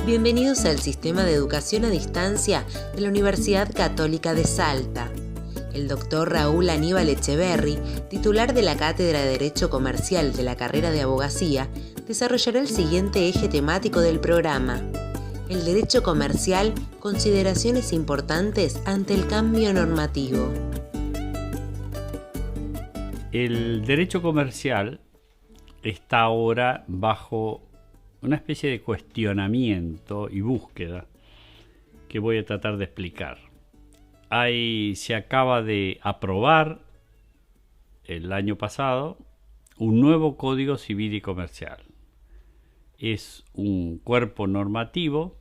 Bienvenidos al Sistema de Educación a Distancia de la Universidad Católica de Salta. El doctor Raúl Aníbal Echeverri, titular de la Cátedra de Derecho Comercial de la carrera de Abogacía, desarrollará el siguiente eje temático del programa: el derecho comercial, consideraciones importantes ante el cambio normativo. El derecho comercial está ahora bajo una especie de cuestionamiento y búsqueda que voy a tratar de explicar. Se acaba de aprobar el año pasado un nuevo Código Civil y Comercial. Es un cuerpo normativo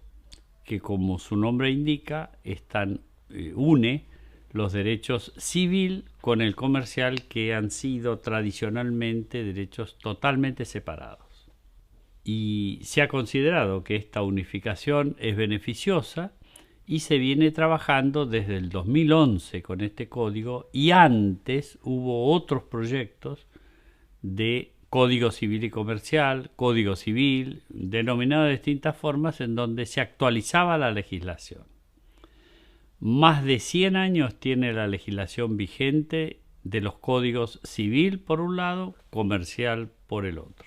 que, como su nombre indica, une los derechos civil con el comercial, que han sido tradicionalmente derechos totalmente separados. Y se ha considerado que esta unificación es beneficiosa y se viene trabajando desde el 2011 con este código, y antes hubo otros proyectos de Código Civil y Comercial, Código Civil, denominados de distintas formas, en donde se actualizaba la legislación. Más de 100 años tiene la legislación vigente de los códigos civil por un lado, comercial por el otro.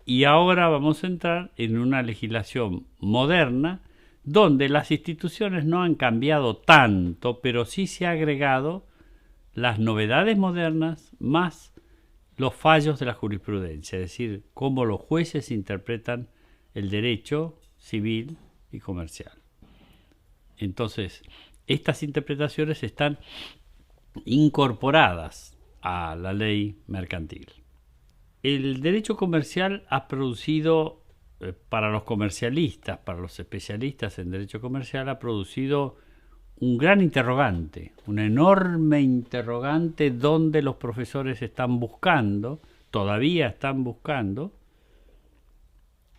Y ahora vamos a entrar en una legislación moderna donde las instituciones no han cambiado tanto, pero sí se ha agregado las novedades modernas más los fallos de la jurisprudencia, es decir, cómo los jueces interpretan el derecho civil y comercial. Entonces, estas interpretaciones están incorporadas a la ley mercantil. El derecho comercial ha producido, para los comercialistas, para los especialistas en derecho comercial, ha producido un gran interrogante, una enorme interrogante, donde los profesores todavía están buscando,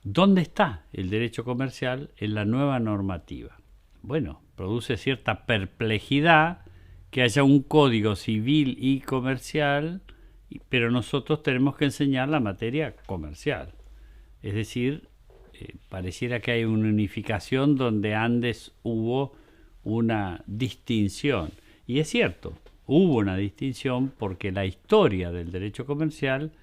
¿dónde está el derecho comercial en la nueva normativa? Bueno, produce cierta perplejidad que haya un código civil y comercial, pero nosotros tenemos que enseñar la materia comercial. Es decir, pareciera que hay una unificación donde antes hubo una distinción. Y es cierto, hubo una distinción porque la historia del derecho comercial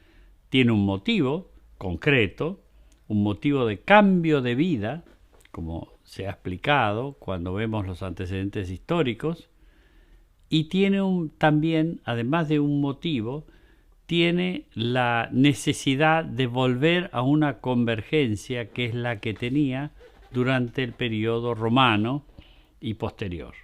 tiene un motivo concreto, un motivo de cambio de vida, como se ha explicado cuando vemos los antecedentes históricos, y tiene también, además de un motivo, tiene la necesidad de volver a una convergencia que es la que tenía durante el periodo romano y posterior.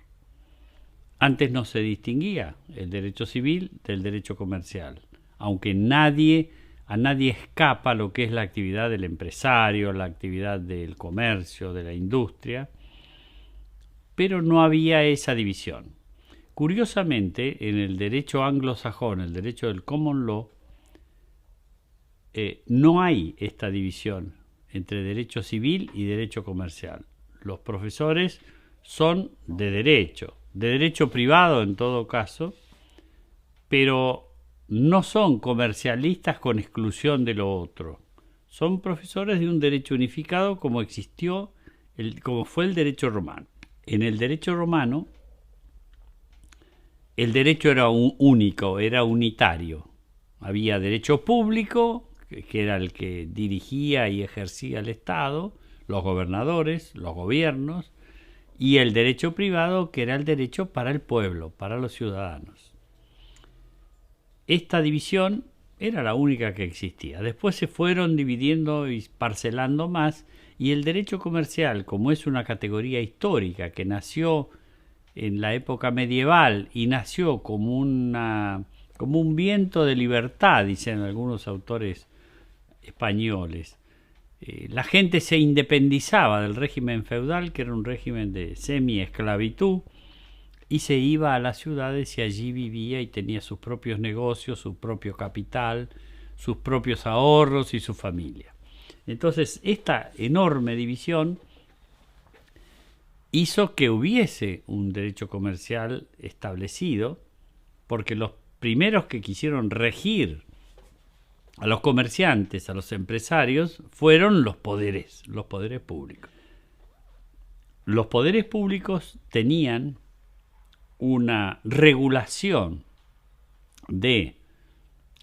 Antes no se distinguía el derecho civil del derecho comercial, aunque a nadie escapa lo que es la actividad del empresario, la actividad del comercio, de la industria, pero no había esa división. Curiosamente, en el derecho anglosajón, el derecho del common law, no hay esta división entre derecho civil y derecho comercial. Los profesores son de derecho privado en todo caso, pero no son comercialistas con exclusión de lo otro. Son profesores de un derecho unificado como fue el derecho romano. En el derecho romano, el derecho era único, era unitario. Había derecho público, que era el que dirigía y ejercía el Estado, los gobernadores, los gobiernos, y el derecho privado, que era el derecho para el pueblo, para los ciudadanos. Esta división era la única que existía. Después se fueron dividiendo y parcelando más, y el derecho comercial, como es una categoría histórica que nació en la época medieval y nació como un viento de libertad, dicen algunos autores españoles. La gente se independizaba del régimen feudal, que era un régimen de semi-esclavitud, y se iba a las ciudades y allí vivía y tenía sus propios negocios, su propio capital, sus propios ahorros y su familia. Entonces, esta enorme división hizo que hubiese un derecho comercial establecido, porque los primeros que quisieron regir a los comerciantes, a los empresarios, fueron los poderes públicos. Los poderes públicos tenían una regulación de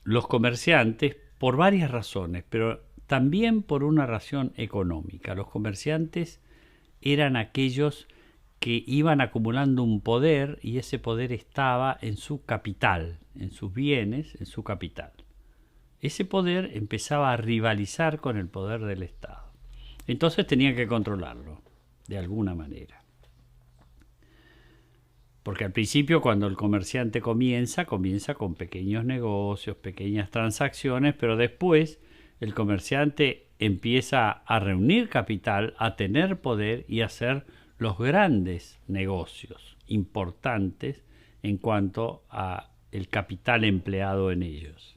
los comerciantes por varias razones, pero también por una razón económica. Los comerciantes eran aquellos que iban acumulando un poder y ese poder estaba en su capital, en sus bienes, en su capital. Ese poder empezaba a rivalizar con el poder del Estado. Entonces tenían que controlarlo, de alguna manera. Porque al principio, cuando el comerciante comienza con pequeños negocios, pequeñas transacciones, pero después el comerciante empieza a reunir capital, a tener poder y a hacer los grandes negocios importantes en cuanto a el capital empleado en ellos.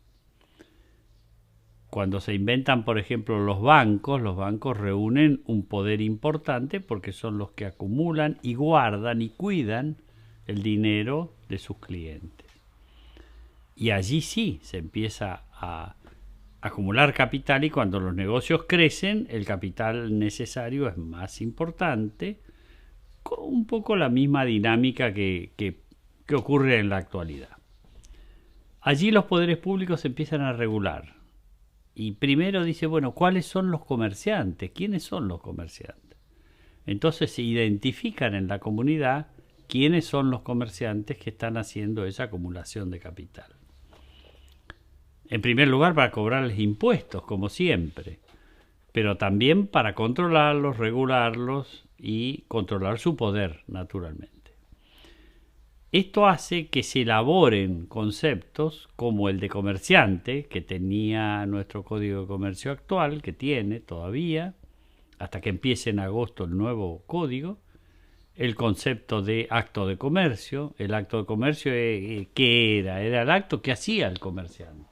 Cuando se inventan, por ejemplo, los bancos reúnen un poder importante porque son los que acumulan y guardan y cuidan el dinero de sus clientes. Y allí sí se empieza a acumular capital y cuando los negocios crecen, el capital necesario es más importante, con un poco la misma dinámica que ocurre en la actualidad. Allí los poderes públicos empiezan a regular. Y primero dice, bueno, ¿cuáles son los comerciantes? ¿Quiénes son los comerciantes? Entonces se identifican en la comunidad quiénes son los comerciantes que están haciendo esa acumulación de capital. En primer lugar, para cobrarles impuestos, como siempre, pero también para controlarlos, regularlos y controlar su poder, naturalmente. Esto hace que se elaboren conceptos como el de comerciante, que tenía nuestro Código de Comercio actual, que tiene todavía, hasta que empiece en agosto el nuevo código, el concepto de acto de comercio. El acto de comercio, ¿qué era? Era el acto que hacía el comerciante.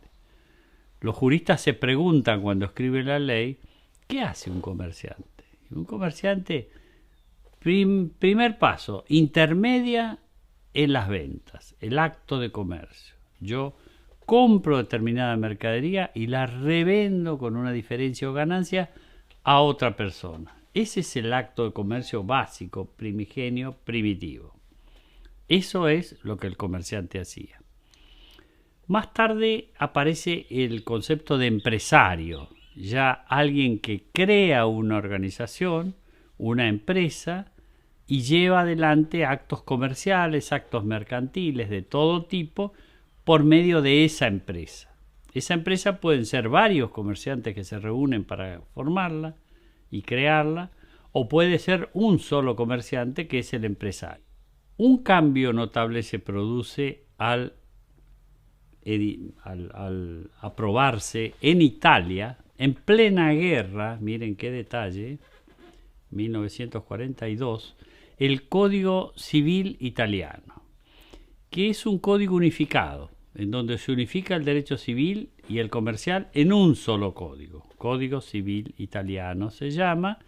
Los juristas se preguntan cuando escriben la ley, ¿qué hace un comerciante? Un comerciante, primer paso, intermedia en las ventas, el acto de comercio. Yo compro determinada mercadería y la revendo con una diferencia o ganancia a otra persona. Ese es el acto de comercio básico, primigenio, primitivo. Eso es lo que el comerciante hacía. Más tarde aparece el concepto de empresario, ya alguien que crea una organización, una empresa, y lleva adelante actos comerciales, actos mercantiles de todo tipo por medio de esa empresa. Esa empresa pueden ser varios comerciantes que se reúnen para formarla y crearla, o puede ser un solo comerciante que es el empresario. Un cambio notable se produce al aprobarse en Italia, en plena guerra, miren qué detalle, 1942, el Código Civil Italiano, que es un código unificado, en donde se unifica el derecho civil y el comercial en un solo código. Código Civil Italiano se llama,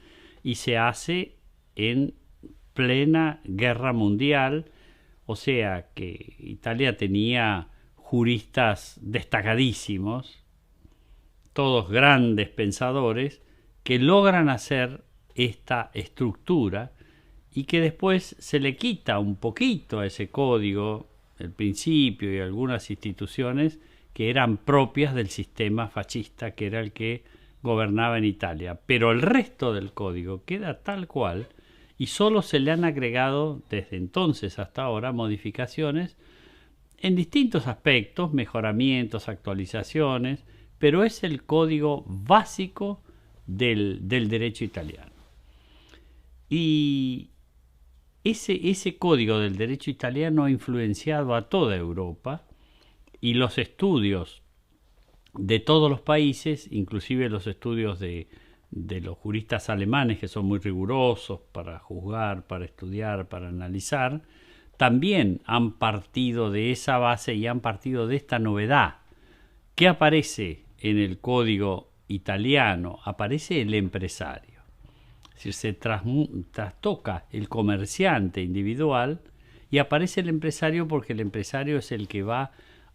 y se hace en plena guerra mundial, o sea que Italia tenía juristas destacadísimos, todos grandes pensadores, que logran hacer esta estructura y que después se le quita un poquito a ese código, el principio y algunas instituciones que eran propias del sistema fascista, que era el que gobernaba en Italia. Pero el resto del código queda tal cual y solo se le han agregado desde entonces hasta ahora modificaciones en distintos aspectos, mejoramientos, actualizaciones, pero es el código básico del derecho italiano. Y ese código del derecho italiano ha influenciado a toda Europa, y los estudios de todos los países, inclusive los estudios de los juristas alemanes, que son muy rigurosos para juzgar, para estudiar, para analizar, también han partido de esa base y han partido de esta novedad. ¿Qué aparece en el código italiano? Aparece el empresario. Es decir, se trastoca el comerciante individual y aparece el empresario, porque el empresario es el que va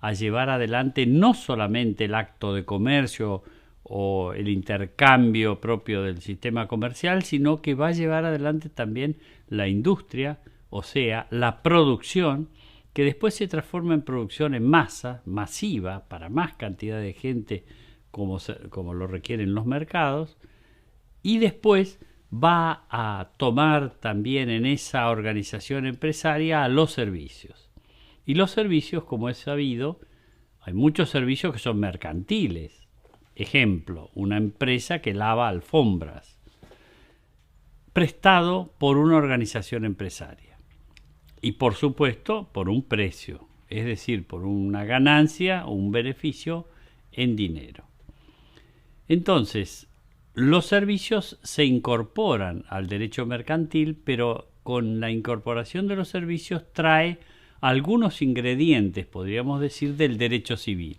a llevar adelante no solamente el acto de comercio o el intercambio propio del sistema comercial, sino que va a llevar adelante también la industria, o sea, la producción, que después se transforma en producción en masa, masiva, para más cantidad de gente como lo requieren los mercados, y después va a tomar también en esa organización empresaria a los servicios. Y los servicios, como es sabido, hay muchos servicios que son mercantiles. Ejemplo, una empresa que lava alfombras, prestado por una organización empresaria. Y por supuesto, por un precio, es decir, por una ganancia o un beneficio en dinero. Entonces, los servicios se incorporan al derecho mercantil, pero con la incorporación de los servicios trae algunos ingredientes, podríamos decir, del derecho civil.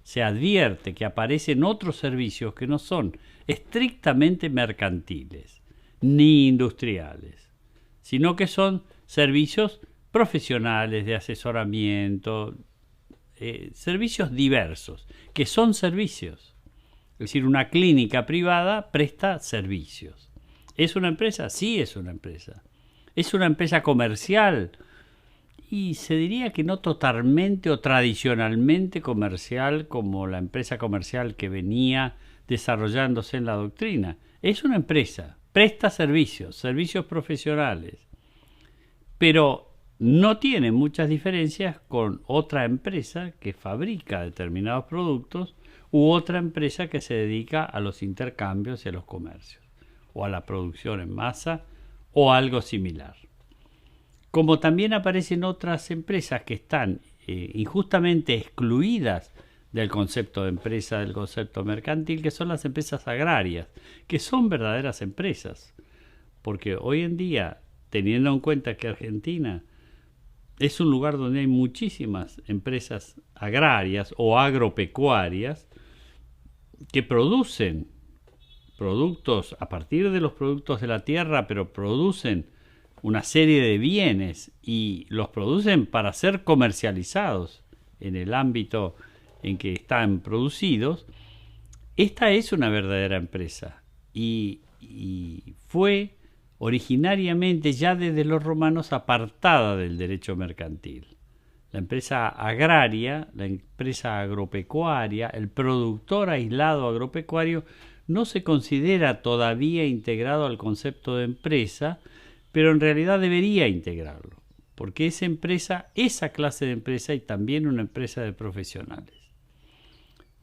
Se advierte que aparecen otros servicios que no son estrictamente mercantiles ni industriales, sino que son servicios profesionales de asesoramiento, servicios diversos, que son servicios. Es decir, una clínica privada presta servicios. ¿Es una empresa? Sí, es una empresa. ¿Es una empresa comercial? Y se diría que no totalmente o tradicionalmente comercial como la empresa comercial que venía desarrollándose en la doctrina. Es una empresa, presta servicios, servicios profesionales, pero no tiene muchas diferencias con otra empresa que fabrica determinados productos u otra empresa que se dedica a los intercambios y a los comercios, o a la producción en masa o algo similar. Como también aparecen otras empresas que están injustamente excluidas del concepto de empresa, del concepto mercantil, que son las empresas agrarias, que son verdaderas empresas. Porque hoy en día, teniendo en cuenta que Argentina es un lugar donde hay muchísimas empresas agrarias o agropecuarias que producen productos a partir de los productos de la tierra, pero producen una serie de bienes y los producen para ser comercializados en el ámbito en que están producidos. Esta es una verdadera empresa y fue originariamente ya desde los romanos apartada del derecho mercantil. La empresa agraria, la empresa agropecuaria, el productor aislado agropecuario no se considera todavía integrado al concepto de empresa, pero en realidad debería integrarlo, porque esa empresa, esa clase de empresa y también una empresa de profesionales.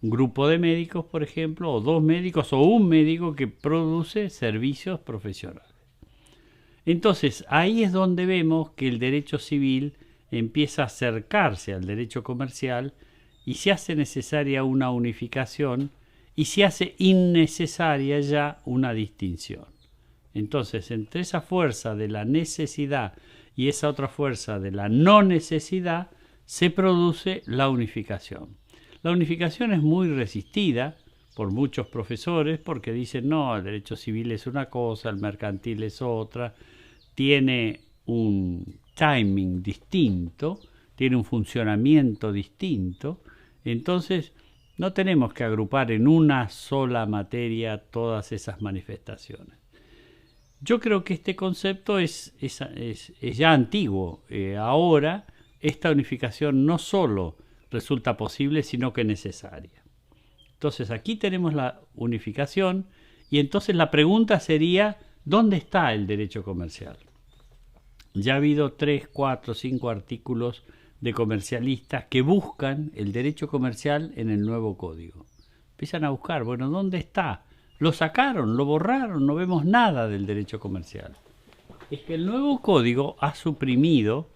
Un grupo de médicos, por ejemplo, o dos médicos o un médico que produce servicios profesionales. Entonces, ahí es donde vemos que el derecho civil empieza a acercarse al derecho comercial y se hace necesaria una unificación y se hace innecesaria ya una distinción. Entonces, entre esa fuerza de la necesidad y esa otra fuerza de la no necesidad, se produce la unificación. La unificación es muy resistida por muchos profesores porque dicen, no, el derecho civil es una cosa, el mercantil es otra, tiene un timing distinto, tiene un funcionamiento distinto, entonces no tenemos que agrupar en una sola materia todas esas manifestaciones. Yo creo que este concepto es ya antiguo. Ahora esta unificación no solo resulta posible, sino que necesaria. Entonces aquí tenemos la unificación y entonces la pregunta sería, ¿dónde está el derecho comercial? Ya ha habido 3, 4, 5 artículos de comercialistas que buscan el derecho comercial en el nuevo código. Empiezan a buscar, bueno, ¿dónde está? Lo sacaron, lo borraron, no vemos nada del derecho comercial. Es que el nuevo código ha suprimido,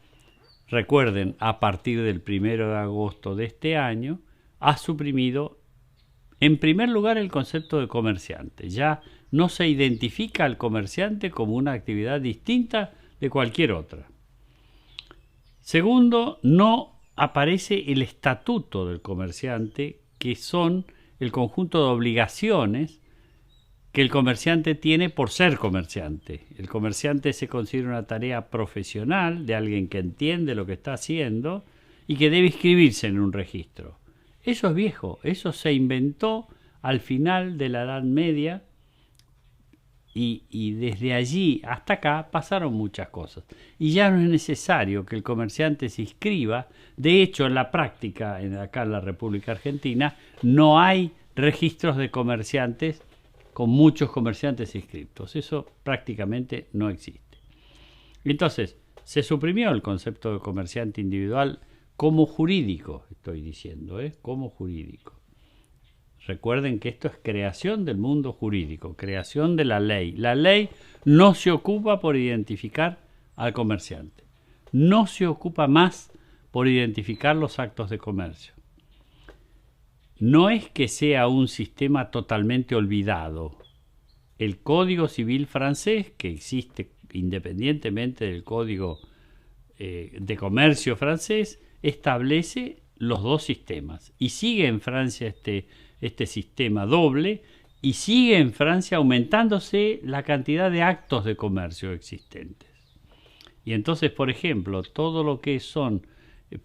recuerden, a partir del 1 de agosto de este año, ha suprimido en primer lugar el concepto de comerciante. Ya no se identifica al comerciante como una actividad distinta de cualquier otra. Segundo, no aparece el estatuto del comerciante, que son el conjunto de obligaciones que el comerciante tiene por ser comerciante. El comerciante se considera una tarea profesional de alguien que entiende lo que está haciendo y que debe inscribirse en un registro. Eso es viejo, eso se inventó al final de la Edad Media y desde allí hasta acá pasaron muchas cosas. Y ya no es necesario que el comerciante se inscriba. De hecho, en la práctica, acá en la República Argentina, no hay registros de comerciantes con muchos comerciantes inscriptos. Eso prácticamente no existe. Entonces, se suprimió el concepto de comerciante individual como jurídico, estoy diciendo, como jurídico. Recuerden que esto es creación del mundo jurídico, creación de la ley. La ley no se ocupa por identificar al comerciante. No se ocupa más por identificar los actos de comercio. No es que sea un sistema totalmente olvidado. El Código Civil francés, que existe independientemente del Código de Comercio francés, establece los dos sistemas. Y sigue en Francia este sistema doble, y sigue en Francia aumentándose la cantidad de actos de comercio existentes. Y entonces, por ejemplo, todo lo que son,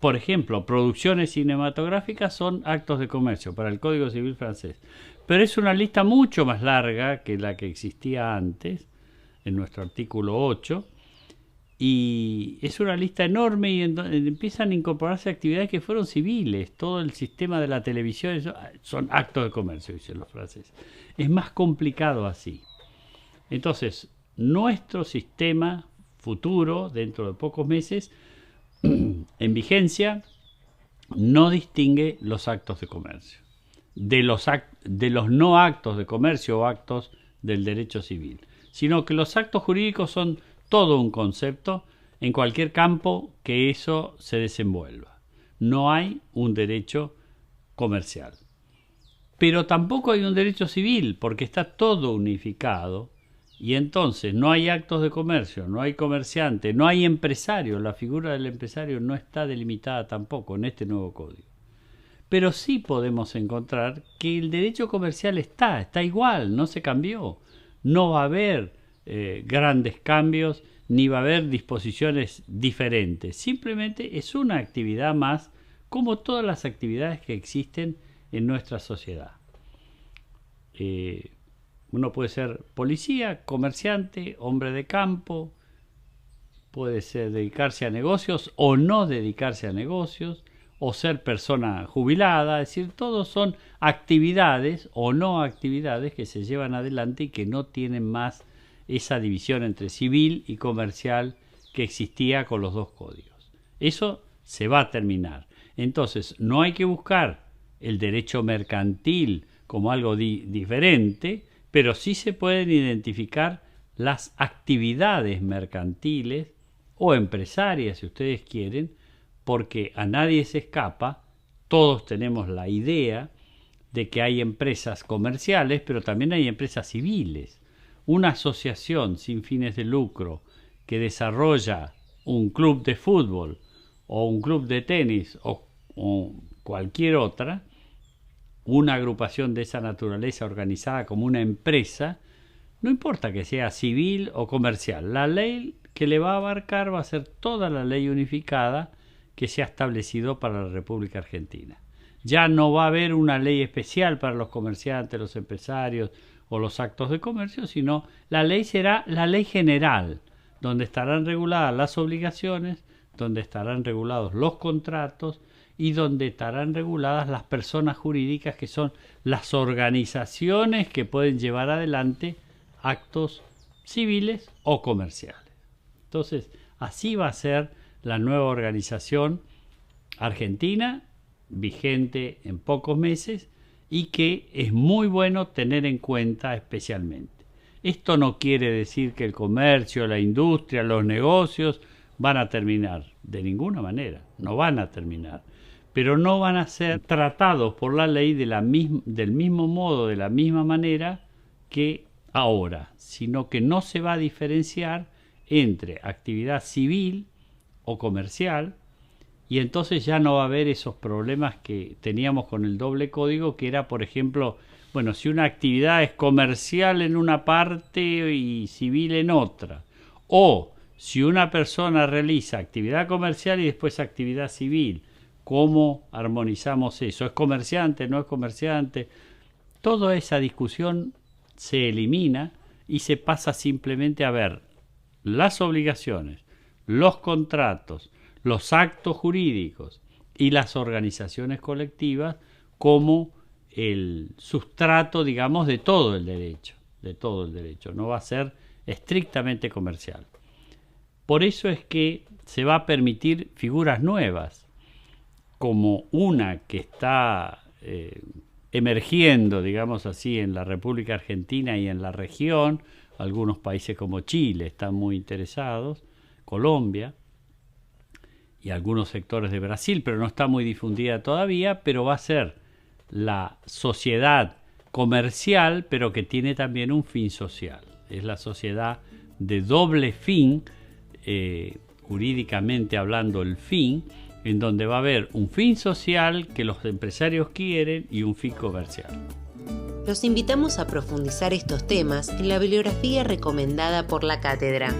por ejemplo, producciones cinematográficas son actos de comercio para el Código Civil francés. Pero es una lista mucho más larga que la que existía antes, en nuestro artículo 8, y es una lista enorme y empiezan a incorporarse actividades que fueron civiles. Todo el sistema de la televisión son actos de comercio, dicen los franceses. Es más complicado así. Entonces, nuestro sistema futuro, dentro de pocos meses, en vigencia, no distingue los actos de comercio de los no actos de comercio o actos del derecho civil, sino que los actos jurídicos son todo un concepto en cualquier campo que eso se desenvuelva. No hay un derecho comercial. Pero tampoco hay un derecho civil, porque está todo unificado, y entonces no hay actos de comercio, no hay comerciante, no hay empresario. La figura del empresario no está delimitada tampoco en este nuevo código. Pero sí podemos encontrar que el derecho comercial está igual, no se cambió. No va a haber grandes cambios, ni va a haber disposiciones diferentes. Simplemente es una actividad más, como todas las actividades que existen en nuestra sociedad. Uno puede ser policía, comerciante, hombre de campo, puede ser dedicarse a negocios o no dedicarse a negocios, o ser persona jubilada, es decir, todos son actividades o no actividades que se llevan adelante y que no tienen más esa división entre civil y comercial que existía con los dos códigos. Eso se va a terminar. Entonces, no hay que buscar el derecho mercantil como algo diferente, pero sí se pueden identificar las actividades mercantiles o empresarias, si ustedes quieren, porque a nadie se escapa, todos tenemos la idea de que hay empresas comerciales, pero también hay empresas civiles. Una asociación sin fines de lucro que desarrolla un club de fútbol o un club de tenis o cualquier otra, una agrupación de esa naturaleza organizada como una empresa, no importa que sea civil o comercial, la ley que le va a abarcar va a ser toda la ley unificada que se ha establecido para la República Argentina. Ya no va a haber una ley especial para los comerciantes, los empresarios o los actos de comercio, sino la ley será la ley general, donde estarán reguladas las obligaciones, donde estarán regulados los contratos y donde estarán reguladas las personas jurídicas, que son las organizaciones que pueden llevar adelante actos civiles o comerciales. Entonces, así va a ser la nueva organización argentina, vigente en pocos meses, y que es muy bueno tener en cuenta especialmente. Esto no quiere decir que el comercio, la industria, los negocios van a terminar, de ninguna manera, no van a terminar, pero no van a ser tratados por la ley del mismo modo, de la misma manera que ahora, sino que no se va a diferenciar entre actividad civil o comercial, y entonces ya no va a haber esos problemas que teníamos con el doble código, que era, por ejemplo, bueno, si una actividad es comercial en una parte y civil en otra, o si una persona realiza actividad comercial y después actividad civil, ¿Cómo armonizamos eso? ¿Es comerciante? ¿No es comerciante? Toda esa discusión se elimina y se pasa simplemente a ver las obligaciones, los contratos, los actos jurídicos y las organizaciones colectivas como el sustrato, digamos, de todo el derecho, no va a ser estrictamente comercial. Por eso es que se va a permitir figuras nuevas, como una que está emergiendo, digamos así, en la República Argentina y en la región. Algunos países como Chile están muy interesados, Colombia y algunos sectores de Brasil, pero no está muy difundida todavía, pero va a ser la sociedad comercial, pero que tiene también un fin social. Es la sociedad de doble fin, jurídicamente hablando el fin, en donde va a haber un fin social que los empresarios quieren y un fin comercial. Los invitamos a profundizar estos temas en la bibliografía recomendada por la cátedra.